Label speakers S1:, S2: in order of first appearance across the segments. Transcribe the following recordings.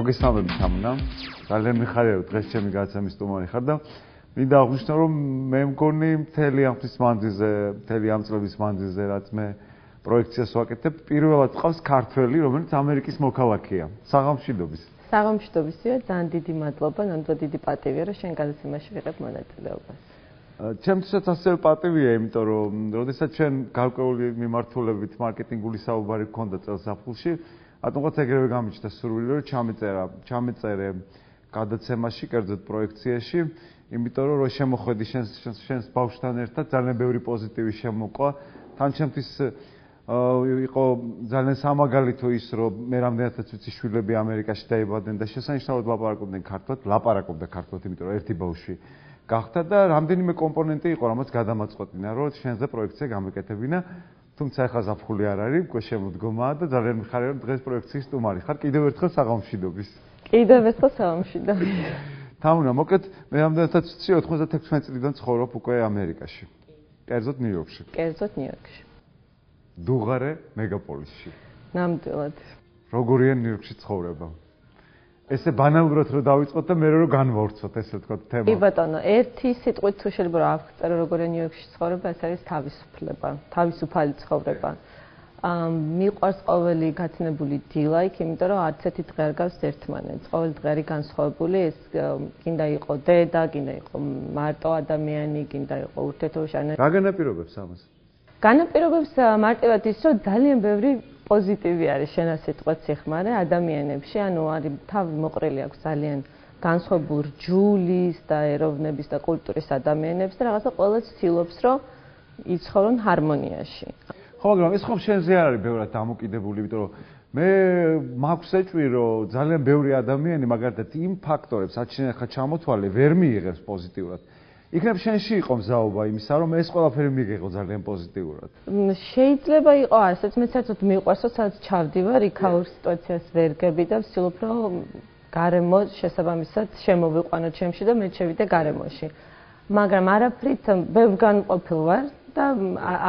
S1: მოგესალმებით თამუნა. ძალიან მიხარია რომ დღეს ჩემი გადაცემის სტუმარი ხარ და მინდა აღვნიშნო რომ მე მგონი მთელი ამ ხნის მანძილზე, მთელი ამ წლების მანძილზე რაც მე პროექციას ვაკეთებ, პირველად ყავს ქართველი, რომელიც ამერიკის მოქალაქეა. საღამოშიდობის.
S2: საღამოშიდობისია, ძალიან დიდი მადლობა, ნამდვილად დიდი პატივია რომ შენ გადაცემაში ვიღებ მონაწილეობას.
S1: ჩემთვისაც ასევე პატივია, იმიტომ რომ როდესაც ჩვენ გარკვეული მიმართულებით მარკეტინგული საუბარი გქონდა წელს ზაფხულში, რატომღაც ეგრევე გამიჩნდა სურვილი რომ ჩამეწერე გადაცემაში, კერძოდ პროექციაში, იმიტომ რომ შემოხვედი შენს ბავშვთან ერთად ძალიან ბევრი პოზიტივი შემოყვა. თან ჩემთვის იყო ძალიან სამაგალითო ის, რომ მე რამდენადაც ვიცი შვილები ამერიკაში დაიბადნენ და შესანიშნავად ლაპარაკობდნენ ქართულად, იმიტომ რომ ერთი ბავშვი გახდა და რამდენიმე კომპონენტი იყო, რამაც გადამაწყვეტინა, რომ შენზე პროექცია გამეკეთებინა. თუმცა ახლა ზაფხული არ არის, უკვე შემოდგომაა და ძალიან მიხარია რომ დღეს პროექციის სტუმარი ხარ. კიდევ ერთხელ საღამოშიდობის.
S2: კიდევ ერთხელ საღამოშიდობის.
S1: თამუნა, მოკლედ მე რამდენადაც ვიცი 96 წლიდან ცხოვრობ უკვე ამერიკაში. კერძოდ ნიუ-იორკში.
S2: კერძოდ ნიუ-იორკში.
S1: დუღარე მეგაპოლისში.
S2: ნამდვილად.
S1: როგორია ნიუ-იორკში ცხოვრება? ესე ბანალურად რომ დავიწყოთ და მე რომ განვავრცოთ, ესე ვთქვათ, თემა.
S2: კი ბატონო, ერთი სიტყვით თუ შეიძლება რომ ავწერო როგორია ნიუ-იორკში ცხოვრება, ეს არის თავისუფლება, თავისუფალი ცხოვრება. მიყვარს ყოველი გაცნებული დილა იქ, იმიტომ რომ არც ერთი დღე არ გავს ერთმანეთს. ყოველი დღე არის განსხვავებული, ეს კიდე იყო დედა, კიდე იყო მარტო ადამიანი, კიდე იყო ურთიერთობაში.
S1: რა განაპირობებს ამას?
S2: განაპირობებს მარტივად ის, რომ ძალიან ბევრი პოზიტივი არის შენ ასე თქვა სიხმარე ადამიანებში, ანუ არის თავი მოყრილი აქვს ძალიან განსხვავებული რჯულის და ეროვნების და კულტურის ადამიანებს და რაღაცა ყველა ცდილობს, რომ იცხოვრონ ჰარმონიაში.
S1: ხო, მაგრამ ეს ხომ შენზე არ არის ბევრად დამოკიდებული, იმიტომ რომ მე მაქვს ეჭვი, რომ ძალიან ბევრი ადამიანი მაგალითად იმ ფაქტორებს, რაც შენ ახლა ჩამოთვალე, ვერ მიიღებს პოზიტიურად. იქნებ შენში იყო მზაობა იმისა, რომ ეს ყველაფერი მიიღო ძალიან პოზიტიურად.
S2: შეიძლება იყო ასეც, მე საერთოდ მიყვარს, რომ სადაც ჩავდივარ, იქაურ სიტუაციას ვერ გები და ვცდილობ, რომ გარემო შესაბამისად შემოვიყვანო ჩემში და მე შევიდე გარემოში. მაგრამ არაფრით ბევრ განყოფილ ვარ და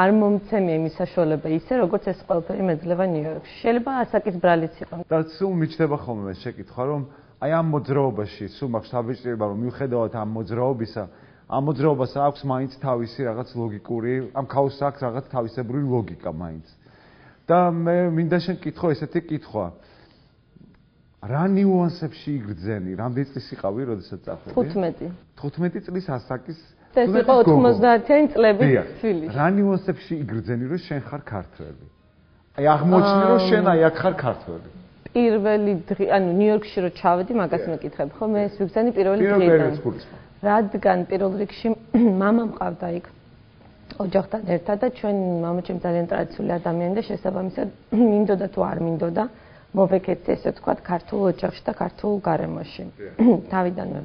S2: არ მომცემია იმის საშუალება ისე, როგორც ეს ყველაფერი მეძლევა ნიუ-იორკში. შეიძლება ასაკის ბრალიც იყო.
S1: და სულ მიჩნდება ხოლმე შეკითხვა, რომ აი ამ მოძრაობაში სულ მაქვს საბჭირება, რომ მიუხედავად ამ მოძრაობისა ამ მოძრაობას აქვს მაინც თავისი რაღაც ლოგიკური, ამ ქაოსს აქვს რაღაც თავისებური ლოგიკა მაინც. და მე მინდა შენ კითხო ესეთი კითხვა. რა ნიუანსებში იგრძენი? რამდენი წლის იყავი, როდესაც წახვედი?
S2: 15.
S1: 15 წლის ასაკის.
S2: ეს იყო 90-იანი წლების თვილი.
S1: რა ნიუანსებში იგრძენი, რომ შენ ხარ ქართველი? აი აღმოჩნდი, რომ შენ აი აქ ხარ ქართველი.
S2: პირველი დღე, ანუ ნიუ-იორკში რო ჩავედი, მაგას მეკითხებ, ხო? მე ეს ვიგზანი პირველი დღიდან. რადგან პირველ რიგში მამა მყავდა იქ ოჯახთან ერთად და ჩვენ მამაჩემ ძალიან ტრადიციული ადამიანი და შესაბამისად მინდოდა თუ არ მინდოდა მოვეკეთე ესე ვთქვათ ქართულ ოჯახში და ქართულ გარემოში თავიდანვე.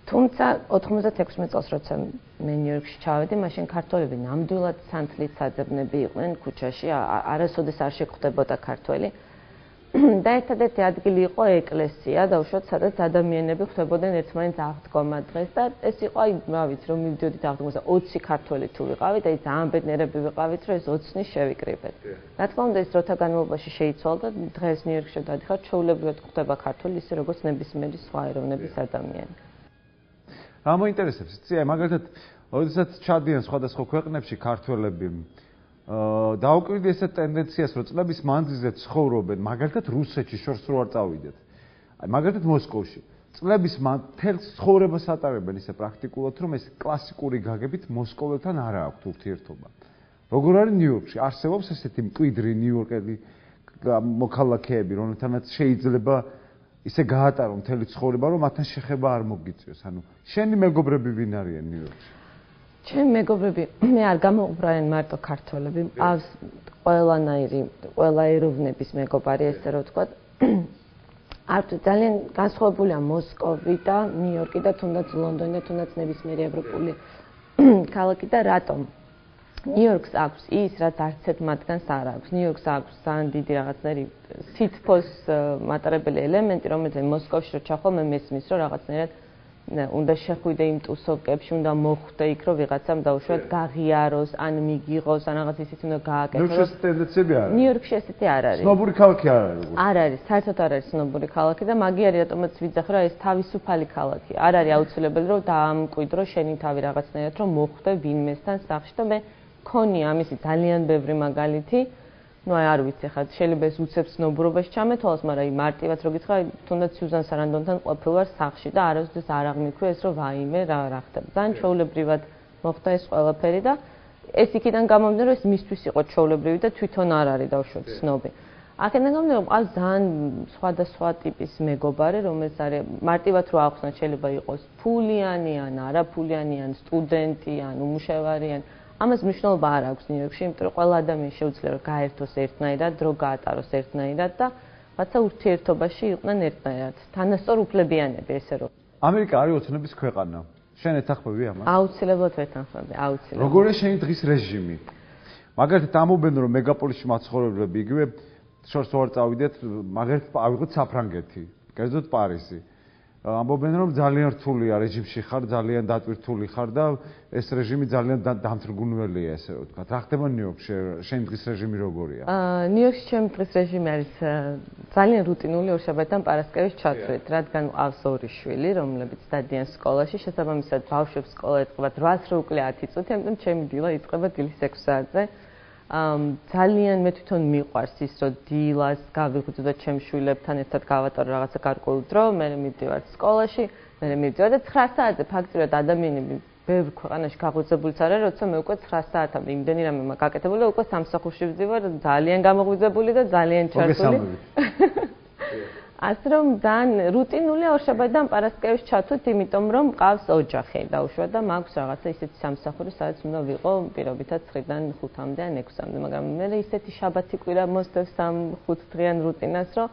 S2: თუმცა 96 წელს როცა მე ნიუ-იორკში ჩავედი, მაშინ ქართველები ნამდვილად სანთლით საძებნები იყვნენ ქუჩაში, არასოდეს არ შეგხვდებოდა ქართველი. და ერთადერთი ადგილი იყო ეკლესია, დაუშვათ, სადაც ადამიანები ხვდებოდნენ ერთმანეთს აღდგომა დღეს და ეს იყო აი, რა ვიცი, რომ მივდიოდით აღდგომაზე 20 ქართველი თუ ვიყავით, აი ძალიან ბედნიერები ვიყავით, რომ ეს 20-ს შევიკრიბეთ. რა თქმა უნდა, ეს დროთა განმავლობაში შეიცვალა და დღეს ნიუ-იორკში დავდიხარ, ჩვეულებრივად ხვდება ქართველი ისე როგორც ნებისმიერი სხვა ეროვნების ადამიანი.
S1: რა მოინტერესებს? იცი, აი მაგალითად, როდესაც ჩადიან სხვადასხვა ქვეყნებში ქართველები დაუკვირდი ესეთ ტენდენციას, რომ წლების მანძილზე ცხოვრობენ, მაგალითად რუსეთში შორს რო არ წავიდეთ. აი მაგალითად მოსკოვში. წლების მთელს ცხოვრებას ატარებენ ისე პრაქტიკულად, რომ ეს კლასიკური გაგებით მოსკოველთან არ აქვს ურთიერთობა. როგორ არის ნიუ-იორკში? არსებობს ესეთი მკვიდრი ნიუ-იორკელი მოქალაქეები, რომელთანაც შეიძლება ისე გაატარო მთელი ცხოვრება, რომ მათთან შეხება არ მოგიწევს. ანუ შენი მეგობრები ვინ არიან ნიუ-იორკში?
S2: ჩემი მეგობრები მე არ გამოვუბრალენ მარტო ქართველები, მყავს ყველანაირი, ყველა ეროვნების მეგობარი, ესე რომ ვთქვათ. არც ძალიან განსხვავებულია მოსკოვი და ნიუ-იორკი და თუნდაც ლონდონი და თუნდაც ნებისმიერი ევროპული ქალაქი და რატომ? ნიუ-იორკს აქვს ის, რაც არც ერთ მათგანს არ აქვს. ნიუ-იორკს აქვს ძალიან დიდი რაღაცნაირი სითბოს მატარებელი ელემენტი, რომელიც მოსკოვში რო ჩახვალ, მე მესმის, რომ რაღაცნაირად უნდა შეხვიდე იმ ტუსოვკებში, უნდა მოხვდე იქ, რომ ვიღაცამ დაუშვათ გაღიაროს, ან მიგიღოს, ან რაღაც ისიც უნდა გააკეთოს.
S1: ნიუ-იორკში ტენდენციები არ არის.
S2: ნიუ-იორკში ესეთი არ არის.
S1: ცნობური ქალაქი არ არის.
S2: არ არის, საერთოდ არ არის ცნობური ქალაქი და მაგი არის რატომაც ვიძახ, რომ ეს თავისუფალი ქალაქი. არ არის აუცილებელი, რომ დაამკვიდრო შენი თავი რაღაცნაირად, რომ მოხვდე ვინმესთან სახლში და მე მქონია ამისი ძალიან ბევრი მაგალითი. Ну, არ ვიცი ხა, შეიძლება ეს უცებ ცნობურობაში ჩამეთვალოს, მაგრამ მარტივად რო გითხრა, თუნდაც სიუზან სარანდონთან ყოფილ ვარ სახლში და არასდროს არ აღმიქვი ეს, რომ ვაიმე, რა ხდება. ძალიან ჩვეულებრივად მოხდა ეს ყველაფერი და ეს იქიდან გამომდინარე, რომ ეს მისთვის იყო ჩვეულებრივი და თვითონ არ არის დავუშვათ ცნობი. აქედან გამომდინარე, რომ ყავს ძალიან სხვადასხვა ტიპის მეგობარი, რომელიც არის მარტივად რო ახსნათ, შეიძლება იყოს ფულიანი ან არაფულიანი ან სტუდენტი ან უმუშევარი ან ამას მნიშვნელობა არ აქვს ნიუ-იორკში, იმიტომ რომ ყველა ადამიანი შეუძლია რომ გაერთოს ერთნაირად, დრო გაატაროს ერთნაირად და რაცა ურთიერთობაში იყვნენ ერთნაირად. თანასწორ უფლებიანები ესე რომ.
S1: ამერიკა არის ოცნების ქვეყანა. შენ ეთანხმები ამას?
S2: აუცილებლად ვეთანხმები, აუცილებლად.
S1: როგორია შენი დღის რეჟიმი? მაგალითად ამობენ რომ მეგაპოლიში მაცხოვრებლები იგივე შორს ვარ წავიდეთ, მაგალითად ავიღოთ საფრანგეთი, კერძოდ პარიზი. ამბობენ რომ ძალიან რთულია რეჟიმში ხარ, ძალიან დატვირთული ხარ და ეს რეჟიმი ძალიან დამთრგუნველია, ესე რომ ვთქვა. რა ხდება ნიუ-იორკში? შენ დღის რეჟიმი როგორია?
S2: ნიუ-იორკში ჩემი დღის რეჟიმი არის ძალიან რუტინული ორშაბათიდან პარასკევის ჩათვლით, რადგან მყავს ორი შვილი, რომლებიც დადიან სკოლაში, შესაბამისად ბავშვებს სკოლა ეწყება 8-ს რო უკლია 10 წუთი, ამიტომ ჩემი დილა იწყება დილის 6 საათზე. ძალიან მე თვითონ მიყვარს ის, რომ დილას გავიღვიძო და ჩემ შვილებთან ერთად გავატარო რაღაცა გარკვეული დრო, მე მივდივარ სკოლაში, მე მივდივარ და 9 საათზე ფაქტიურად ადამიანები ბევრ ქვეყანაში გაღვიძებულიც არ არის, როცა მე უკვე 9 საათამდე იმდენი რამე მაქვს გაკეთებული და უკვე სამსახურში ვდივარ, ძალიან გამოღვიძებული და ძალიან ჩართული. ასე რომ ძალიან რუტინულია ორშაბათიდან პარასკევის ჩათვლით, იმიტომ რომ მყავს ოჯახი დაუშვათ და მაქვს რაღაცა ისეთი სამსახური, სადაც უნდა ვიყო პირობითად 9-დან 5-მდე ან 6-მდე, მაგრამ მე ისეთი შაბათი კვირა მოსდევს ამ 5 დღიან რუტინას, რომ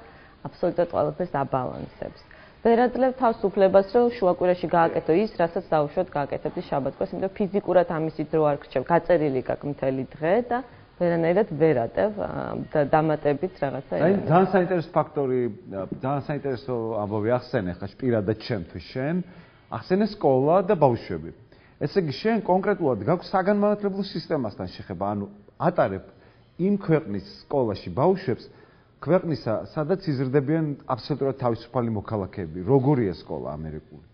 S2: აბსოლუტურად ყველაფერს აბალანსებს. ვერ აძლევ თავს უფლებას, რომ შუაკვირაში გააკეთო ის, რასაც დაუშვათ გააკეთებდი შაბათ-კვირას, იმიტომ რომ ფიზიკურად ამისი დრო არ გრჩევ, გაწერილი გაქვს მთელი დღე და ვერანაირად ვერ ატევ და დამატებით რაღაცა.
S1: ძალიან საინტერესო ფაქტორი, ძალიან საინტერესო ამბავი ახსენე ხა პირადად ჩემთვის შენ, ახსენე სკოლა და ბავშვები. ესე იგი შენ კონკრეტულად გაქვს საგანმანათლებლო სისტემასთან შეხება, ანუ ატარებ იმ ქვეყნის სკოლაში ბავშვებს, ქვეყნისა, სადაც იზრდებიან აბსოლუტურად თავისუფალი მოქალაქეები. როგორია სკოლა ამერიკული?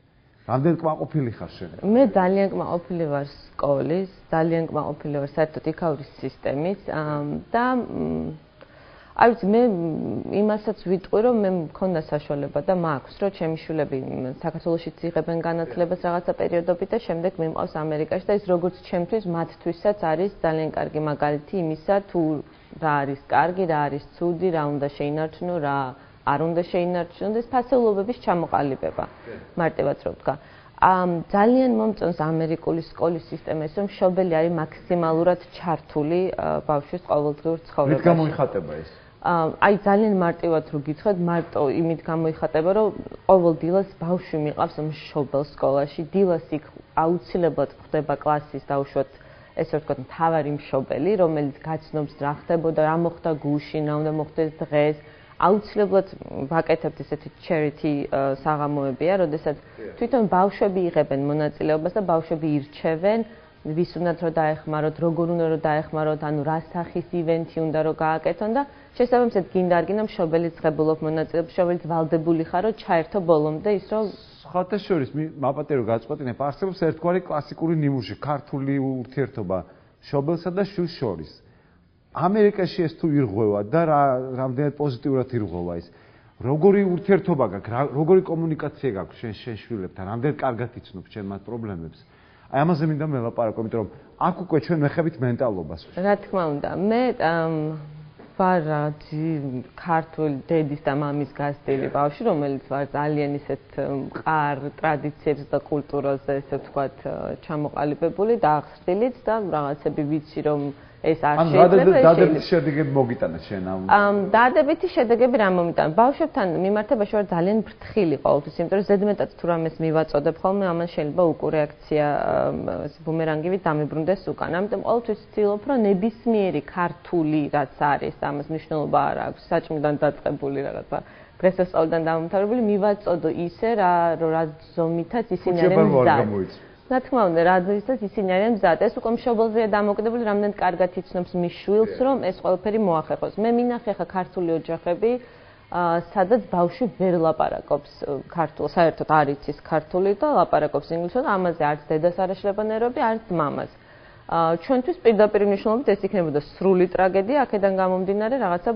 S1: რამდენ კმაყოფილი ხარ შენ?
S2: მე ძალიან კმაყოფილი ვარ სკოლის, ძალიან კმაყოფილი ვარ საერთოდ იქაურის სისტემის და აი ვიცი მე იმასაც ვიტყვი რომ მე მქონდა საშუალება და მაქვს რომ ჩემი შვილები საქართველოშიც იღებენ განათლებას რაღაცა პერიოდობით და შემდეგ მიმყავს ამერიკაში და ეს როგორც ჩემთვის მათთვისაც არის ძალიან კარგი მაგალითი იმისა თუ რა არის კარგი, რა არის ცუდი, რა უნდა შეინარჩუნო, რა არ უნდა შეინარჩუნო და ეს ფასეულობების ჩამოყალიბება მარტივად რო ვთქვა. ძალიან მომწონს ამერიკული სკოლის სისტემა ის რომ მშობელი არის მაქსიმალურად ჩართული ბავშვის ყოველდღიურ ცხოვრებაში.
S1: მით გამოიხატება ეს?
S2: აი ძალიან მარტივად რო გითხრათ, მარტო იმით გამოიხატება რომ ყოველ დილას ბავშვი მიყავს მშობელ სკოლაში, დილას იქ აუცილებლად ხდება კლასის დაუშვათ ესე ვთქვათ მთავარი მშობელი, რომელიც გაცნობს რა ხდებოდა, რა მოხდა გუშინ, რა უნდა მოხდეს დღეს. აუცილებლად ვაკეთებთ ესეთი charity საღამოებია, როდესაც თვითონ ბავშვები იღებენ მონაწილეობას და ბავშვები ირჩევენ, ვის უნდათ რომ დაეხმაროთ, როგორ უნდა რომ დაეხმაროთ, ანუ რა სახის ივენთი უნდა რომ გააკეთონ და შესაბამისად გინდა არ გინდა მშობელიც ღებულობ მონაწილეობას, მშობელიც ვალდებული ხარ რომ ჩაერთო ბოლომდე ის რომ
S1: სხვათა შორის მაპატერო გაწყვეტინებ, არსებობს ერთგვარი კლასიკური ნიმუში, ქართული ურთიერთობა მშობელსა და შვილს შორის. ამერიკაში ეს თუ ირღვევა და რამდენად პოზიტიურად ირღვევა ის. როგორი ურთიერთობა გაქვს, როგორი კომუნიკაცია გაქვს შენ შვილებთან, რამდენად კარგად იცნობ შენ მათ პრობლემებს. აი ამაზე მინდა მელაპარაკო, იმიტომ რომ აქ უკვე ჩვენ ვეხებით მენტალობას.
S2: რა თქმა უნდა, მე ვარ ქართული დედის და მამის გასწრილი ბავშვი, რომელიც ვარ ძალიან ისეთ მყარ ტრადიციებს და კულტურაზე, ესე ვთქვათ, ჩამოყალიბებული და აღსრდილით და რაღაცები ვიცი რომ ეს არ შეიძლება
S1: დადებითი შედეგები მოგიტანა შენ ამ
S2: დადებითი შედეგები რა მომიტანა ბავშვებთან მიმართებაში ვარ ძალიან ფრთხილი ყოველთვის იმიტომ რომ ზედმეტად თუ რამეს მივაწოდებ ხოლმე ამან შეიძლება უკურეაქცია ბუმერანგივით დამიბრუნდეს უკან ამიტომ ყოველთვის ვცდილობ რომ ნებისმიერი ქართული რაც არის ამას მნიშვნელობა არ აქვს საჭმიდან დაწყებული რაღაცა დღესასწაულიდან დამამთავრებელი მივაწოდო ისე რა ზომითაც ისინი არიან მზად. რა თქმა უნდა, რადგანაც ისინი არიან მზად. ეს უკვე მშობელზეა დამოკიდებული, რამდენად კარგად იცნობს მის შვილს, რომ ეს ყველაფერი მოახერხოს. მე მინახე ხა ქართული ოჯახები, სადაც ბავშვი ვერ ლაპარაკობს ქართულს, საერთოდ არ იცის ქართული და ლაპარაკობს ინგლისურად, ამაზე არც დედას არ ეშლება ნერვები, არც მამას. ჩვენთვის პირდაპირ მნიშვნელობით ეს იქნებოდა სრული ტრაგედია, აქედან გამომდინარე რაღაცა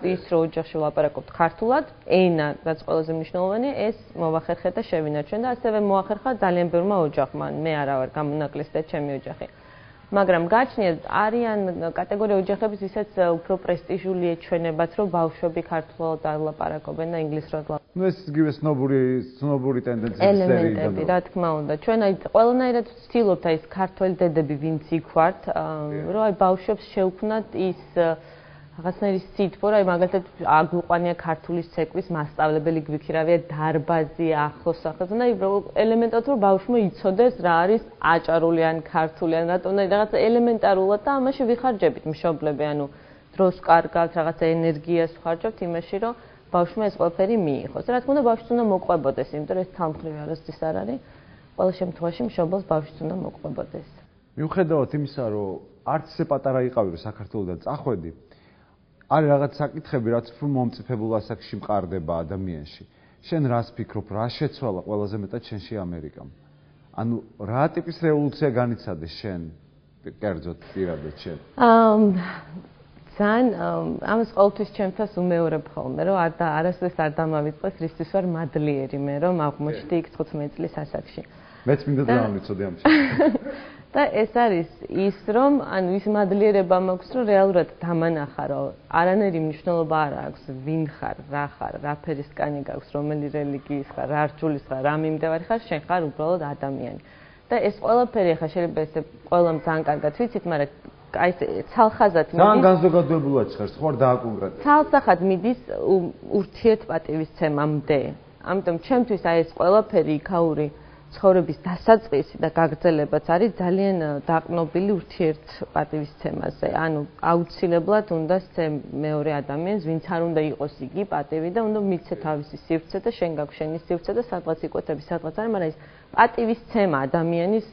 S2: ის რო ოჯახში ვლაპარაკობთ ქართულად, ენა, რაც ყველაზე მნიშვნელოვანია, ეს მოვახერხე და შევინარჩუნე და ასევე მოახერხა ძალიან ბევრმა ოჯახმა, მე არა ვარ გამონაკლისი და ჩემი ოჯახი. მაგრამ გაჩნიათ არიან კატეგორია ოჯახების ისეც უფრო პრესტიჟული ეჩვენებაც, რომ ბავშვები ქართულად არ ლაპარაკობენ და ინგლისურად ლაპარაკობენ.
S1: ეს იგივე ცნობური ტენდენციის
S2: ელემენტები, რა თქმა უნდა. ჩვენ აი ყველანაირად ვცდილობთ აი ეს ქართველი დედები, ვინც იქ ვართ, რომ აი ბავშვებს შევქმნათ ის რაღაცნაირი სითბო, აი მაგალითად აგვიყვანია ქართულის ცეკვის მასწავლებელი გვიქირავია დარბაზი ახლოს სახელთან და ელემენტად რომ ბავშვმა იცოდეს რა არის აჭარული ან ქართული ან რატომ რაღაცა ელემენტარულად და ამაში ვიხარჯებით მშობლები, ანუ დროს კარგავთ, რაღაცა ენერგიას ვხარჯავთ იმაში, რომ ბავშვმა ეს ყველაფერი მიიღოს. რა თქმა უნდა, ბავშვს უნდა მოყვებოდეს, იმიტომ რომ ეს თანმხრივი არასდროს არ არის. ყველა შემთხვევაში მშობელს ბავშვს უნდა მოყვებოდეს.
S1: მიუხედავად იმისა, რომ არც ისე პატარა იყავი, რომ საქართველოდან წახვედი, არის რაღაც საკითხები, რაც უფრო მომწიფებულ ასაკში მყარდება ადამიანში. შენ რას ფიქრობ, რა შეცვალა ყველაზე მეტად შენში ამერიკამ? ანუ რა ტიპის რევოლუცია განიცადეს შენ, კერძოდ პირადად შენ?
S2: ძალიან ამას ყოველთვის ჩემთას უმეორებ ხოლმე, რომ არასდროს არ დამავიწყეს, რისთვის ვარ მადლიერი მე, რომ აღმოჩნდი იქ 15 წლის ასაკში.
S1: მეც მინდა დავამიცოდე ამ შემთხვევაში.
S2: და ეს არის ის, რომ ანუ ის მადლიერება მაქვს, რომ რეალურად დამანახა, რომ არანაირი მნიშვნელობა არ აქვს, ვინ ხარ, რა ფერის კანი გაქვს, რომელი რელიგიის ხარ, რა რჯულის ხარ, რა მიმდევარი ხარ, შენ ხარ უბრალოდ ადამიანი. და ეს ყველაფერი ახლა შეიძლება ესე ყველამ ძალიან კარგად ვიცით, მაგრამ აი ეს ცალხაზად მიდის.
S1: ძალიან განზოგადებულად ხარს, ხო არ დააკონკრეტე.
S2: ცალსახად მიდის ურთიერთპატივისცემამდე. ამიტომ ჩემთვის აი ეს ყველაფერი იქაური ცხოვრების დასაწყისი და გაგრძელებაც არის ძალიან დაყნობილი ურთიერთპატივისცემაზე. ანუ აუცილებლად უნდა სცემ მეორე ადამიანს, ვინც არ უნდა იყოს იგი პატივი და უნდა მიცე თავისი სივრცე და შენ გაქვს შენი სივრცე და სადღაც იკვეთები, სადღაც არის, მაგრამ ეს პატივისცემა ადამიანის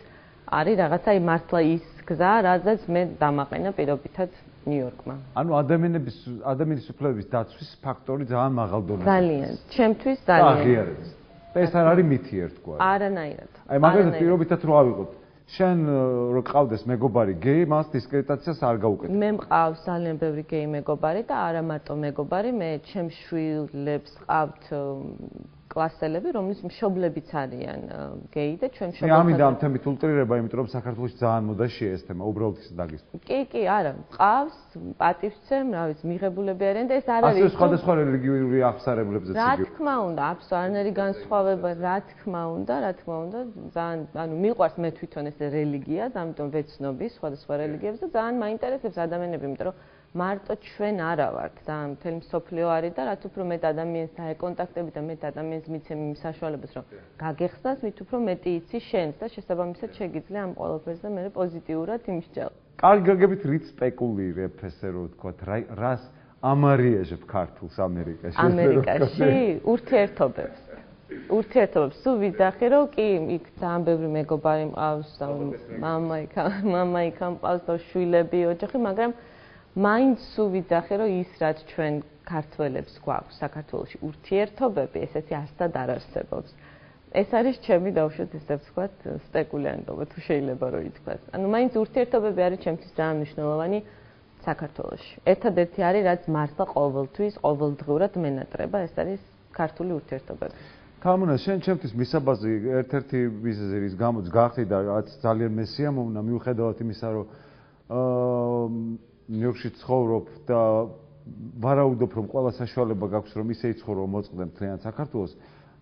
S2: არის რაღაცა აი მართლა ის გზა, რაზეც მე დამაყენა პირობითად ნიუ-იორკმა.
S1: ანუ ადამიანის უფლებების დაცვის ფაქტორი ძალიან მაღალ დონეზე.
S2: ძალიან, ჩემთვის ძალიან.
S1: ეს არ არის მითი ერთგვარი.
S2: არანაირად.
S1: აი მაგალითად პირობითად რო ავიღოთ, შენ რო ყავდეს მეგობარი გეი, მას დისკრეტაციას არ გაუკეთებ.
S2: მე მყავს ძალიან ბევრი გეი მეგობარი და არა მარტო მეგობარი, მე ჩემს შვილებს ყავთ კლასელები, რომლის მშობლებიც არიან გეი და ჩვენ
S1: მშობლებთან. მე ამიტომ თემით ულტრირება, იმიტომ რომ საქართველოში ძალიან მოდაშია ეს თემა, უბრალოდ ის დაგისვა.
S2: კი, არა, მყავს, პატივცემ, რა ვიცი, მიღებულები არიან და ეს არ არის.
S1: ასე სხვადასხვა რელიგიური აღსარებლებზეც
S2: იგივე. რა თქმა უნდა, არანაირი განსხვავება, რა თქმა უნდა, ძალიან, ანუ მიყვარს მე თვითონ ეს რელიგია, ამიტომ ვეცნობი სხვადასხვა რელიგიებს და ძალიან მაინტერესებს ადამიანები, იმიტომ რომ მარტო ჩვენ არა ვართ და მთელი მსოფლიო არის და რაც უფრო მეტ ადამიანს დაეკონტაქტები და მეტ ადამიანს მიცემ იმ საშუალებას, რომ გაგეხსნას, მით უფრო მეტი იცი შენს და შესაბამისად შეგიძლია ამ ყველაფერზე მე პოზიტიურად იმსჯელო.
S1: კარგი გაგებით რით სპეკულირებ ესე რომ ვთქვათ, რას ამარიაჟებ ქართულს ამერიკაში?
S2: ამერიკაში ურთიერთობებს. სულ ვიძახი, რომ კი, იქ ძალიან ბევრი მეგობარი მყავს და მამა იქ მყავს და შვილები, ოჯახი, მაგრამ მაინც სულ ვიძახი, რომ ის რაც ჩვენ ქართველებს გვაქვს საქართველოში ურთიერთობები, ესეთი ასად არ არსებობს. ეს არის ჩემი დავუშვათ ესე ვთქვათ სპეკულიანტობა, თუ შეიძლება რომ ითქვას. ანუ მაინც ურთიერთობები არის ჩემთვის ძალიან მნიშვნელოვანი საქართველოში. ერთადერთი არის, რაც მართლა ყოველთვის, ყოველდღურად მენატრება, ეს არის ქართული ურთიერთობები.
S1: თამუნა, შენ ჩემთვის მისაბაზი ერთ-ერთი მიზეზი რის გამოც გახდი და რაც ძალიან მესიამოვნა, მიუხედავად იმისა, რომ ნიუ-იორკში ცხოვრობ და ვარაუდობ, რომ ყველა საშუალება გაქვს, რომ ისე იცხოვრო, მოწყდე მთლიან საქართველოს.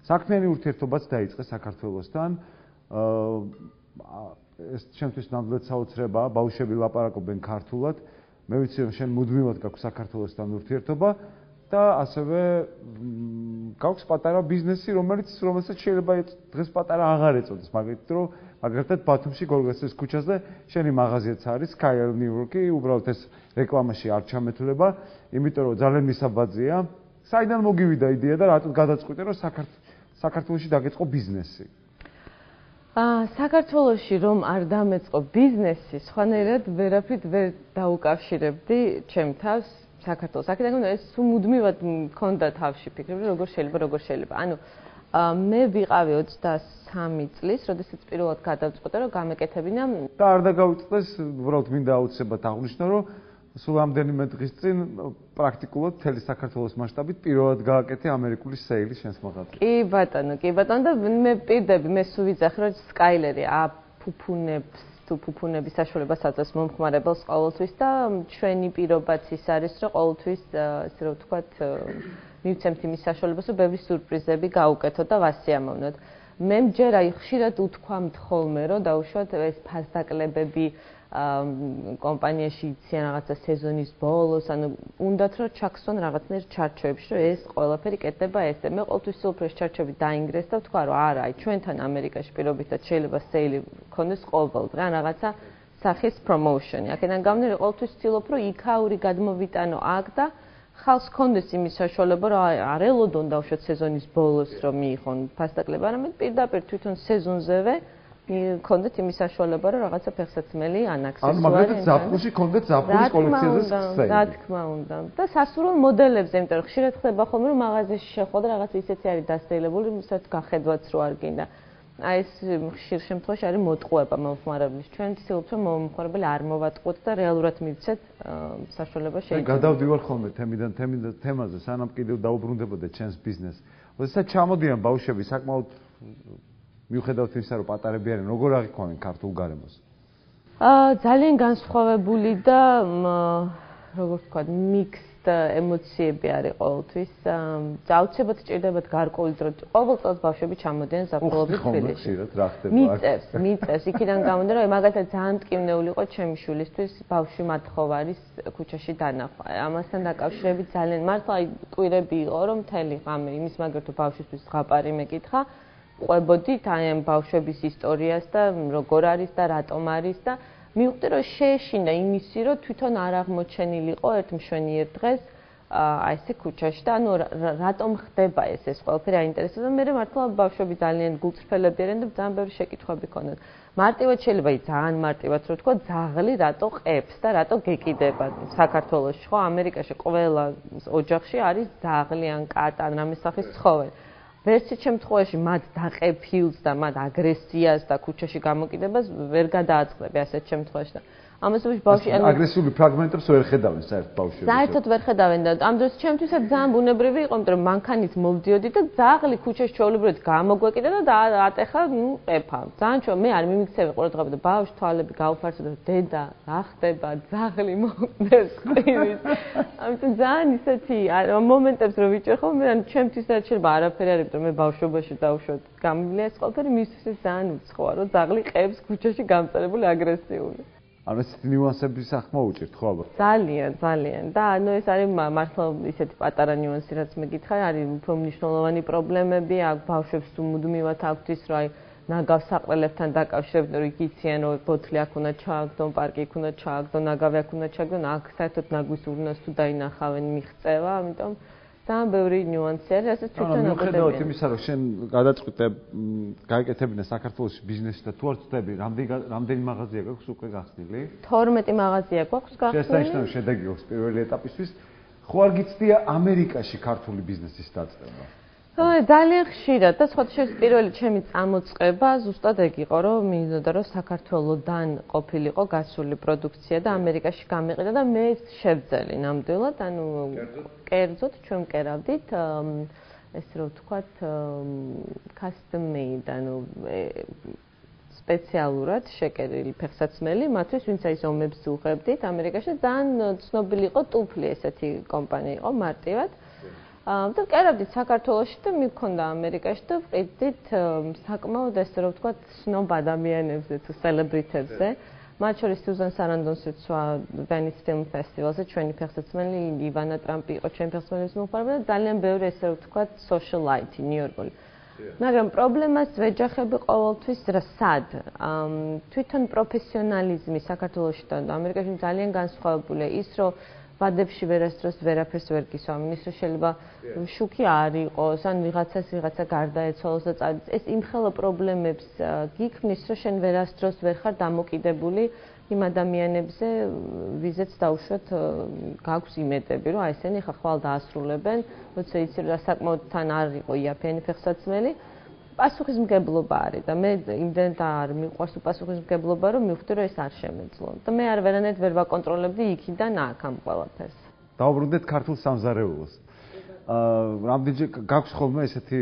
S1: საქმიანი ურთიერთობაც დაიწყე საქართველოსთან. ეს ჩემთვის ნამდვილად საოცრებაა, ბავშვები ლაპარაკობენ ქართულად. მე ვიცი, რომ შენ მუდმივად გაქვს საქართველოსთან ურთიერთობა და ასევე გაქვს პატარა ბიზნესი, რომელსაც შეიძლება დღეს პატარა აღარ ეწოდეს, მაგალითად ბათუმში გოლგასის ქუჩაზე შენი მაღაზიაც არის, Skyline New York-ი, უბრალოდ ეს რეკლამაში არ ჩამეთვლება, იმიტომ რომ ძალიან მისაბაძია, საიდან მოგივიდა იდეა და რატომ გადაწყვიტე რომ საქართველოში დაგეწყო ბიზნესი?
S2: საქართველოში რომ არ დამეწყო ბიზნესი, სხვანაირად ვერაფრით ვერ დაუკავშირებდი ჩემ თავს საქართველოს. აქედან გამომდინარე, ეს მუდმივად მქონდა თავში ფიქრები, როგორ შეიძლება. ანუ მე ვიყავი 23 წლის, როდესაც პირველად გადავწყვიტე, რომ გამეკეთებინა
S1: და არ დაგავიწყდეს, უბრალოდ მინდა აუცილებლად აღვნიშნო, რომ სულ ამდენიმე დღის წინ პრაქტიკულად მთელი საქართველოს მასშტაბით პირველად გააკეთე ამერიკული სეილი შენს მაღაზიაში.
S2: კი ბატონო და მე პირდები მე სულ ვიძახი, რომ სკაილერი აფუფუნებს თუ ფუფუნების საშუალებას აძლევს მომხმარებელს ყოველთვის და ჩვენი პირობაც ის არის, რომ ყოველთვის ესე რომ ვთქვათ მივცემთ იმის საშუალებას, რომ ბევრი სიურპრიზები გაუკეთოთ და ვასიამოვნოთ. მე მჯერა ხშირად უთქვამთ ხოლმე, რომ დაუშვათ ეს ფასდაკლებები კომპანიაში იციან რაღაცა სეზონის ბოლოს, ანუ უნდათ რომ ჩაქსვან რაღაცნაირ ჩარჩოებში, რომ ეს ყველაფერი კეთდება ესე. მე ყოველთვის ვსულფ ეს ჩარჩოები დაინგრეს და ვთქვა, რომ არა, ჩვენთან ამერიკაში პირობითად შეიძლება სეილი გქონდეს ყოველ დღე, ან რაღაცა სახის პრომოუშენი. აქედან გამომდინარე, ყოველთვის ვცდილობ, რომ იქაური გადმოვიტანო აქ და ხალხს ჰქონდეს იმის საშუალება, რომ არ ელოდონ დავუშვათ სეზონის ბოლოს რომ მიიღონ ფასდაკლება, არამედ პირდაპირ თვითონ სეზონზევე კონდეთ იმის საშუალება, რომ რაღაცა ფეხსაცმელი ან აქსესუარი.
S1: ანუ მაგალითად ზაფხულში კონდეთ ზაფხულის კოლექციაზე
S2: სეილი. რა თქმა უნდა. და სასურველ მოდელებზე, იმიტომ რომ ხშირად ხდება ხოლმე, რომ მაღაზიაში შეხვდა და რაღაც ისეთი არის დასწრებული, რასაც გახედვაც რო არ გინდა. აი ეს ხშირ შემთხვევაში არის მოტყუება მომხმარებლის. ჩვენ ვცდილობთ, რომ მომხმარებელი არ მოვატყუოთ და რეალურად მივცეთ საშუალება შეიძლება.
S1: გადავდივარ ხოლმე თემიდან თემაზე, სანამ კიდევ დაუბრუნდებოდა ჩვენს ბიზნესს. როდესაც ჩამოდიან ბავშვები საკმაოდ მიუხედავად იმისა, რომ პატარები არიან, როგორ აღიქვამენ ქართულ გარემოს?
S2: ძალიან განსხვავებული და როგორ ვთქვათ, მიქსდ ემოციები არის ყოველთვის. აუცილებლად ჭირდებათ გარკვეული დრო. ყოველ წელს ბავშვები ჩამოდიან ზაფხულობით თბილისში. მიწევს. იქიდან გამომდინარე, რომ მაგალითად ძალიან მტკივნეული იყო ჩემი შვილისთვის ბავშვი მათხოვარის ქუჩაში დანახვა. ამასთან დაკავშირებით ძალიან მართლა კვირები იყო, რომ მთელი ღამე იმის მაგალითად ბავშვისთვის ზღაპარი მეკითხა. ყვებოდით აი ამ ბავშვების ისტორიას და როგორ არის და რატომ არის და მივხვდი რომ შეეშინა იმისი რომ თვითონ არ აღმოჩენილიყო ერთ მშვენიერ დღეს აი ესე ქუჩაში და ანუ რატომ ხდება ეს ყველაფერი აინტერესებდა და მე მართლა ბავშვები ძალიან გულწრფელები არიან და ძალიან ბევრი შეკითხვები ქონდათ. მარტივად შეიძლება ძალიან მარტივად რო ვთქვა ძაღლი რატო ყებს და რატო გეკიდება საქართველოში ხო ამერიკაში ყველა ოჯახში არის ძაღლი ან კატა ან რამე სახის ცხოველი. ვერცით შემთხვევაში მათ დაყეფილს და მათ აგრესიას და ქუჩაში გამოკიდებას ვერ გადააწყდები ასეთ შემთხვევაში და ამასობაში ბავშვი
S1: ანუ აგრესიული ფრაგმენტებს ვერ ხედავენ საერთოდ ბავშვები.
S2: საერთოდ ვერ ხედავენ და ამ დროს ჩემთვისაც ძალიან ბუნებრივი იყო, იმიტომ რომ მანქანით მოვდიოდი და ძაღლი ქუჩაში ჩვეულებრივად გამოგვეკიდა და ატეხა, ყეფა. ძალიან ჩვენ მე არ მიმიქცევი ყურადღება და ბავშვი თვალები გაუფარსდა და დედა, რა ხდება, ძაღლი მოკდეს ყივის. ამიტომ ძალიან ისეთი მომენტებს რო ვიჭერ ხოლმე, ან ჩემთვისაც შეიძლება არაფერი არ იმიტომ მე ბავშვობაში დავუშვათ გამივიდა ეს ყველაფერი მისთვის ძალიან უცხოა, რომ ძაღლი ყებს ქუჩაში გამწარებული აგრესიული.
S1: ანუ ესეთი ნიუანსები სახმა უჭირთ ხო აბა?
S2: ძალიან და ანუ ეს არის მართლა ისეთი პატარა ნიუანსი რაც მე გითხარ, არის უფრო მნიშვნელოვანი პრობლემები, აქ ბავშვებს თუ მუდმივად აქვთ ის რომ აი ნაგავ საყრელებთან დაკავშირებით რომ იციან რომ ბოთლი აქ უნდა ჩააგდონ, პარკი იქ უნდა ჩააგდონ, ნაგავი აქ უნდა ჩააგდონ, აქ საერთოდ ნაგვის ურნას თუ დაინახავენ მიღწევა, ამიტომ ძალიან ბევრი ნიუანსი არის, რასაც თვითონ აკვირდებიან.
S1: მიუხედავად იმისა, რომ შენ გადაწყვიტე გააკეთებინა საქართველოში ბიზნესი და თუ არ ვწდები, რამდენი მაღაზია გაქვს უკვე გახსნილი?
S2: 12 მაღაზია გვაქვს გახსნილი.
S1: შესანიშნავი შედეგი აქვს პირველი ეტაპისთვის. ხო არ გიცდია ამერიკაში ქართული ბიზნესის დაწყება?
S2: ძალიან ხშირად და სხვადასხვა პირველი ჩემი წამოწყება ზუსტად ეგ იყო, რომ მინდოდა რომ საქართველოდან ყოფილიყო გასული პროდუქცია და ამერიკაში გამიყიდა და მე შევძელი ნამდვილად, ანუ კერძოდ ჩვენ მკერავდით ესე რომ ვთქვათ custom made, ანუ სპეციალურად შეკერილი ფეხსაცმელი, მათთვის ვინც აი ომებს უღებდით ამერიკაში, ძალიან ცნობილი იყო ტუფლი ესეთი კომპანია იყო მარტივად. და კერავდით საქართველოში და მივქონდა ამერიკაში და ვყიდდით საკმაოდ ესე რომ ვთქვათ სნობ ადამიანებზე თუ სელებრიტებზე. მათ შორის სუზან სარანდონს ვცვა ვენის ფილმ ფესტივალზე ჩვენი ფეხსაცმელი ივანა ტრამპი იყო ჩვენი ფეხსაცმელის მომხმარებელი და ძალიან ბევრი ესე რომ ვთქვათ სოციალაიტი ნიუ-იორკული. მაგრამ პრობლემას ვეჯახები ყოველთვის რა სად? თვითონ პროფესიონალიზმი საქართველოში და ამერიკაში ძალიან განსხვავებულია ის რომ ვადებში ვერასდროს ვერაფერს ვერ გისვა, მინus რომ შეიძლება შუქი არ იყოს, ან ვიღაცა გარდაეცვალოს და წავიდეს. ეს იმხელა პრობლემებს გიქმნის, რომ შენ ვერასდროს ვერ ხარ დამოკიდებული იმ ადამიანებზე, ვიზეც დავუშვათ გაქვს იმედები, რომ აი ესენი ხალხვალ დაასრულებენ, როცა იცი რომ საკმაოდ თან არ იყო იაფიანი ფეხსაცმელი. პასუხისმგებლობა არის და მე იმდენად არ მიყვარს პასუხისმგებლობა, რომ მივხვდი რომ ეს არ შემეძლო. და მე არ ვერანაირად ვერ ვაკონტროლებდი იქიდან აქ ამ ყველაფერს.
S1: დაუბრუნდეთ ქართულ სამზარეულოს. რამდენჯერ გაქვს ხოლმე ესეთი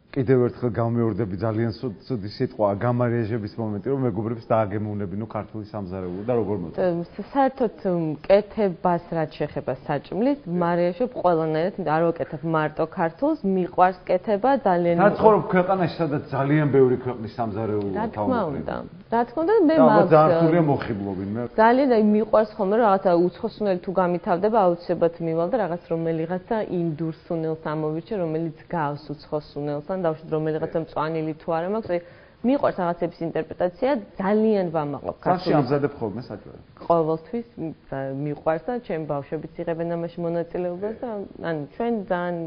S1: კიდევ ერთხელ გამეორდები ძალიან ცუდი სიტყვა გამარიაჟების მომენტი, რომ მეგობრებს დააგემოვნებინო ქართული სამზარეულო და როგორ მოწონთ.
S2: საერთოდ მკეთებას რაც შეეხება საჭმლის, მარიაჟებ ყველანაირად არ ვაკეთებ მარტო ქართულს, მიყვარს კეთება ძალიან.
S1: რა ცხოვრობ ქვეყანაში, სადაც ძალიან ბევრი ქვეყნის სამზარეულოა
S2: თავმოყრილი. რა თქმა უნდა, მე
S1: მაგ ძალიან მოხიბლობინ მე.
S2: ძალიან აი მიყვარს ხოლმე რომ რაღაცა უცხოსუნელი თუ გამითავდება, აუცილებლად მივალ და რაღაც რომელიღაცა ინდურ სუნელს ამოვირჩე, რომელიც გავს უცხოსუნელს. დავუშვათ რომელიღაცა მწვანილი თუ არა მაქვს, აი მიყვარს რაღაცების ინტერპრეტაცია, ძალიან ვამაყობ
S1: ქართულად. საში ამზადებ ხოლმე საჭმელი.
S2: ყოველთვის მიყვარს და ჩემი ბავშვებიც იღებენ ამაში მონაწილეობას და ანუ ჩვენ ძალიან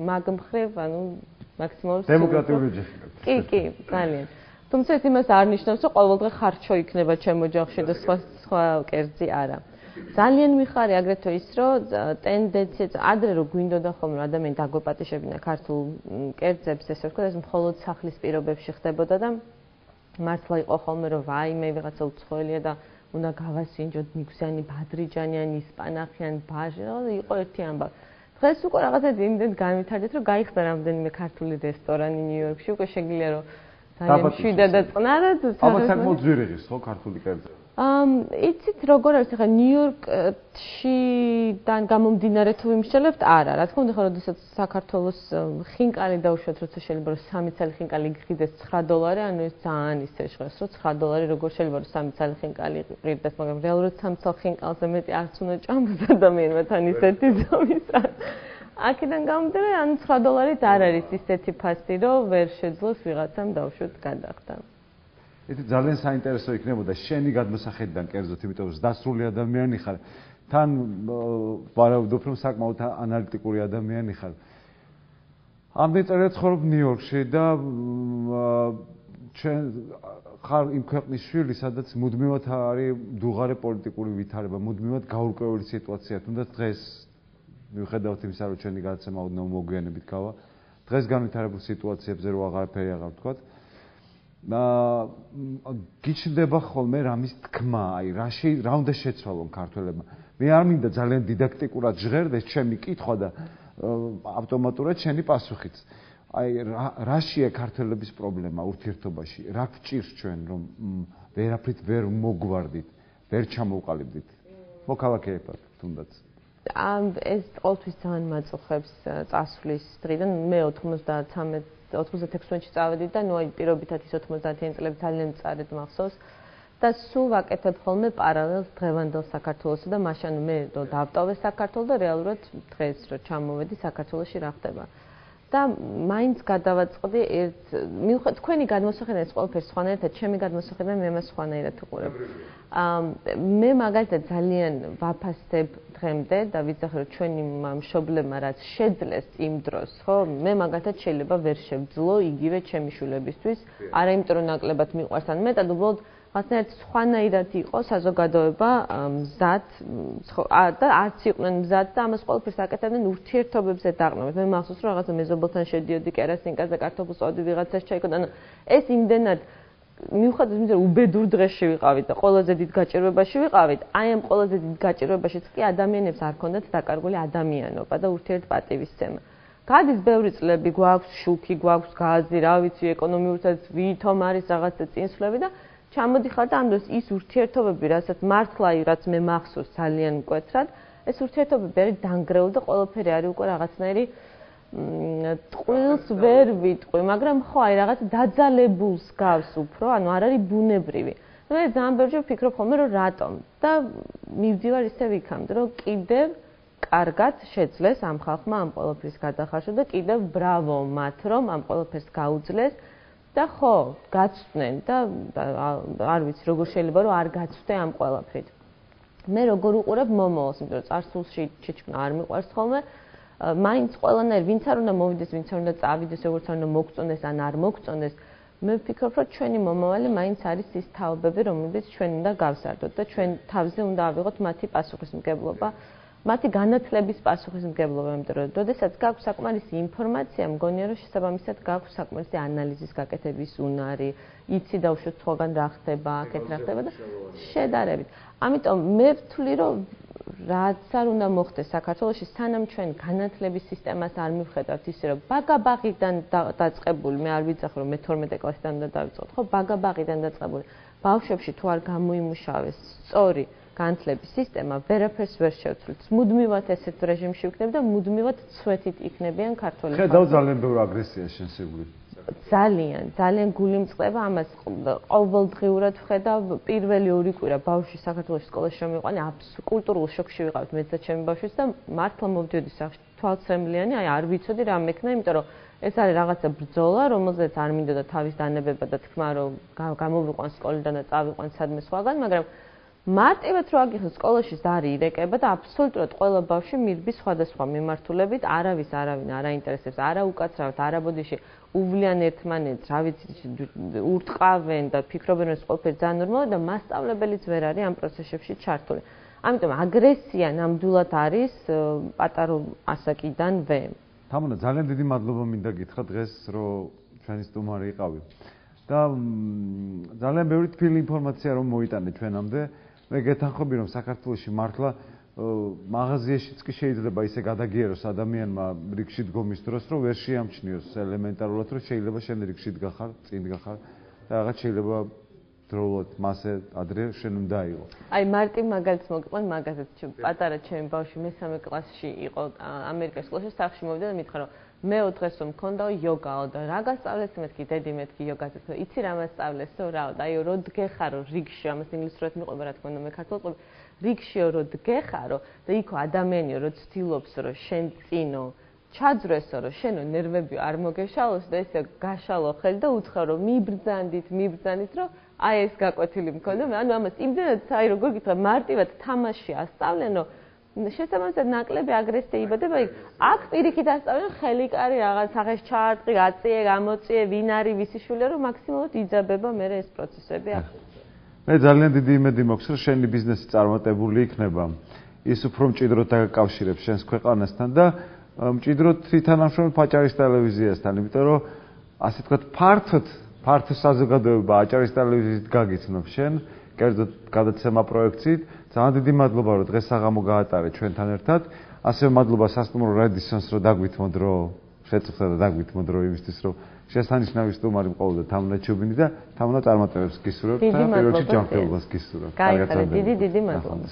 S2: მაგ მხრივ, ანუ მაქსიმალურად
S1: დემოკრატიული ოჯახი გაქვს.
S2: კი, ძალიან. თუმცა ეს იმას არ ნიშნავს, რომ ყოველდღე ხარჩო იქნება ჩემ ოჯახში და სხვა კერძი არა. ძალიან მიხარი აგრეთვე ის, რომ ტენდენცია ადრე რო გვინდოდა ხოლმე რომ ადამიანი დაგვეპატიშებინა ქართულ კერძებს, ესე ვთქვა, ეს მხოლოდ სახლის პირობებში ხდებოდა და მართლა იყო ხოლმე რომ ვაიმე ვიღაცა უცხოელია და უნდა გავასინჯოთ მიგვზიანი ბადრიჯანი ან ისპანახი ან ბაჟი, იყო ერთი ამბავი. დღეს უკვე რაღაცა იმდენ განვითარდეთ, რომ გაიხსნა რამდენიმე ქართული რესტორანი ნიუ-იორკში, უკვე შეგიძლია რომ ძალიან მშვიდად წყნარად
S1: ალბათ საკმაოდ ძვირი ღირს ხო ქართული კერძები.
S2: იცით როგორ არის ახლა ნიუ-იორკშიდან გამომდინარე თუ ვიმსჯელებთ? არა, რა თქმა უნდა, ხა როდესაც საქართველოს ხინკალი დაუშვათ, როცა შეიძლება რომ 3 წელი ხინკალი გიყიდეს $9, ანუ ეს ძალიან ისე ჟღერს, რომ $9 როგორ შეიძლება რომ 3 წელი ხინკალი იყიდეს, მაგრამ რეალურად 3 წელ ხინკალზე მეტი არც უნდა ჭამოს ადამიანმა თან ისეთი ზომისა. აქედან გამომდინარე, ანუ $9 არ არის ისეთი ფასი, რომ ვერ შეძლოს ვიღაცამ დაუშვათ გადახდა.
S1: ეს ძალიან საინტერესო იქნებოდა შენი გადმოსახედიდან კერძოდ, იმიტომ რომ დასრული ადამიანი ხარ. თან ვარავდობ რომ საკმაოდ ანალიტიკური ადამიანი ხარ. ამდენ წელიწად ცხოვრობ ნიუ-იორკში და ჩვენ ხარ იმ ქვეყნის შვილი, სადაც მუდმივად არის დუღარე პოლიტიკური ვითარება, მუდმივად გაურკვეველი სიტუაცია. თუნდაც დღეს მიუხედავად იმისა, რომ ჩვენი გადაცემა ოდნავ მოგვიანებით გავა, დღეს განვითარებულ სიტუაციებზე რო აღარაფერი აღარ ვთქვათ. გიჩნდება ხოლმე რამის თქმა, აი რა უნდა შეცვალონ ქართველებმა. მე არ მინდა ძალიან დიდაქტიკურად ჟღერდეს ჩემი კითხვა და ავტომატურად შენი პასუხიც. აი რაშია ქართველების პრობლემა ურთიერთობაში? რა გჭირს ჩვენ რომ ვერაფრით ვერ მოგვარდით, ვერ ჩამოვყალიბდით? მოქალაქეებად თუნდაც.
S2: ეს ყოველთვის ძალიან მაწუხებს წასვლის დღიდან. მე 96-ში წავედი და ნუ აი პირობითად ის 90-იან წლები ძალიან მწარედ მახსოვს და სულ ვაკეთებ ხოლმე პარალელს დღევანდელ საქართველოსა და მაშინ მე რო დავტოვე საქართველოს და რეალურად დღეს რო ჩამოვედი საქართველოში რა ხდება. და მაინც გადავაწყდი მიუხედავად თქვენი გადმოსახედიდან ეს ყველაფერი სხვანაირად, ჩემი გადმოსახედიდან მე მას სხვანაირად ვუყურებ. მე მაგალითად ძალიან ვაფასებ დღემდე და ვიცახე რომ ჩვენი მშობლებმა რაც შეძლეს იმ დროს, ხო, მე მაგალითად შეიძლება ვერ შევძლო იგივე ჩემი შვილებისთვის, არა იმიტომ რომ ნაკლებად მიყვარს, ან მეტად უბრალოდ რაღაცნაირად სხვანაირად იყო საზოგადოება მზად და არც იყვნენ მზად და ამას ყველაფერს აკეთებდნენ ურთიერთობებზე დაყრდნობით. მე მახსოვს რომ რაღაცა მეზობელთან შედიოდი კერასინკაზე კარტოფილს წავდი ვიღაცას ჩაიკოთ, ანუ ეს იმდენად მიუხედავად იმისა რომ უბედურ დღეში ვიყავით და ყველაზე დიდ გაჭირვებაში ვიყავით, აი ამ ყველაზე დიდ გაჭირვებაშიც კი ადამიანებს არ ქონდათ დაკარგული ადამიანობა და ურთიერთპატივისცემა. გადის ბევრი წლები, გვაქვს შუქი, გვაქვს გაზი, რა ვიცი, ეკონომიურსაც ვითომ არის რაღაცა წინსვლები და ჩამოდიხარ და ამ დროს ის ურთიერთობები, რასაც მართლა რაც მე მახსოვს ძალიან მკვეთრად, ეს ურთიერთობები არის დანგრეული და ყველაფერი არის უკვე რაღაცნაირი ტყუილს ვერ ვიტყვი, მაგრამ ხო აი რაღაც დაძალებულს გავს უფრო, ანუ არ არის ბუნებრივი. მე ძალიან ბევრჯერ ვფიქრობ ხოლმე რომ რატომ და მივდივარ ისევ იქამდე, რომ კიდევ კარგად შეძლეს ამ ხალხმა ამ ყველაფრის გადახარშვა და კიდევ ბრავო მათ, რომ ამ ყველაფერს გაუძლეს. და ხო, გაცვდნენ და არ ვიცი როგორ შეიძლება რომ არ გაცვდე ამ ყველაფრით. მე როგორ უყურებ მომავალს, იმიტომ რომ წარსულში ჩიჩქნა არ მიყვარს ხოლმე. მაინც ყველანაირ ვინც არ უნდა მოვიდეს, ვინც არ უნდა წავიდეს, როგორც არ უნდა მოგწონდეს ან არ მოგწონდეს, მე ვფიქრობ, რომ ჩვენი მომავალი მაინც არის ის თაობები, რომლებიც ჩვენ უნდა გავსარდოთ და ჩვენ თავზე უნდა ავიღოთ მათი პასუხისმგებლობა, მათი განათლების პასუხისმგებლობა, იმიტომ რომ როდესაც გაქვს საკმარისი ინფორმაცია, მგონია რომ შესაბამისად გაქვს საკმარისი ანალიზის გაკეთების უნარი, იცი დაუშვათ სხვაგან რა ხდება, აქეთ რა ხდება და შედარებით. ამიტომ მე ვთვლი, რომ რაც არ უნდა მოხდეს საქართველოში, სანამ ჩვენ განათლების სისტემას არ მივხედავთ ისე, რომ ბაგაბაღიდან დაწყებული, მე არ ვიცახ, რომ მე 12 კლასიდან უნდა დავიწყოთ, ხო, ბაგაბაღიდან დაწყებული, ბავშვებში თუ არ გამოიმუშავეს სწორი განათლების სისტემა, ვერაფერს ვერ შევცვლით. მუდმივად ესეთ რეჟიმში ვიქნებ და მუდმივად ცვეთით იქნებიან ქართველი.
S1: ხედავ ძალიან ბევრ აგრესიას შენსებული.
S2: ძალიან გული მწყდება ამას ყოველდღიურად ვხედავ პირველი 2 კვირა ბავშვი საქართველოს სკოლაში რომ იყვანი კულტურულ შოკში ვიყავთ მეც და ჩემი ბავშვიც და მართლა მოვდიოდი სახში თვალცრემლიანი არ ვიცოდი რა მექნა იმიტომ რომ ეს არის რაღაცა ბრძოლა რომელზეც არ მინდოდა თავის დანებება და თქმა რომ გამოვიყვან სკოლიდან და წავიყვან სადმე სხვაგან მაგრამ მარტივად რო აგიხსნათ სკოლაში ზარი ირეკება და აბსოლუტურად ყველა ბავშვი მირბის სხვადასხვა მიმართულებით არავინ არ აინტერესებს არა უკაცრავად არა ბოდიში უვლიან ერთმანეთს რა ვიცი ურტყავენ და ფიქრობენ რომ ეს ყველაფერი ძალიან ნორმალია და მასწავლებელიც ვერ არის ამ პროცესებში ჩართული. ამიტომ აგრესია ნამდვილად არის პატარო ასაკიდანვე.
S1: თამუნა ძალიან დიდი მადლობა მინდა გითხრა დღეს რომ ჩვენი სტუმარი იყავი. და ძალიან ბევრი თბილი ინფორმაცია რომ მოიტანე ჩვენამდე. მე გეთანხმები რომ საქართველოში მართლა მაღაზიაშიც კი შეიძლება ისე გადაგიეროს ადამიანმა რიგში დგომის დროს რომ ვერ შეამჩნიოს ელემენტარულად რომ შეიძლება შენ რიგში დგახარ, წინ დგახარ და რაღაც შეიძლება დროულად მასე ადრე შენ უნდა იყო.
S2: აი მარტივ მაგალითს მოგიყვან მაგაზეც პატარა ჩემი ბავშვი მე-3 კლასში იყო ამერიკის სკოლაში სახში მოვიდა და მითხრა რომ მე დღეს რომ მქონდაო იოგაო და რა გასწავლეს მეთქი დედი მეთქი იოგაზე და იცი რა მასწავლესო რაო და აიო რო დგეხარო რიგში ამას ინგლისურად მიყვება რა თქმა უნდა მე ქართულად რიგშიო რო დგეხარო და იქო ადამიანიო რო ცდილობს რომ შენ წინო ჩაძრესო რომ შენო ნერვები არ მოგეშალოს და ესე გაშალო ხელი და უცხო რომ მიბრძანდით რომ აი ეს გაკვეთილი მქონდა ანუ ამას იმდენად აი როგორ გითხრა მარტივად თამაში ასწავლენო შესაბამისად ნაკლები აგრესია იბადება იქ აქ პირიქით ასწავლენ ხელიკარი რაღაც სახეს ჩაარტყი გაწიე გამოწიე ვინ არის ვისი შვილია რომ მაქსიმალურად იძაბება მე ეს პროცესები აქ
S1: მე ძალიან დიდი იმედი მაქვს რომ შენი ბიზნესი წარმატებული იქნება ის უფრო მჭიდროდ დაკავშირებს შენს ქვეყანასთან და მჭიდროდ თვითანამშრომლ ფაჭარის ტელევიზიასთან იმიტომ რომ ასე თქვა ფართო საზოგადოება აჭარის ტელევიზიით გაგიცნობ შენ კერძოდ გადაცემა პროექციით ძალიან დიდი მადლობა რომ დღეს საღამო გაატარე ჩვენთან ერთად ასევე მადლობა სასტუმრო რედისონს რომ დაგვითმოდ რომ შეწუხდა და დაგვითმოდ რომ იმისთვის რომ შესანიშნავი სტუმარი მყოლოდა თამუნა ჩუბინი და თამუნა წარმატებებს გისურვებ და პირველში ჯანმრთელობას გისურვებ.
S2: დიდი მადლობა.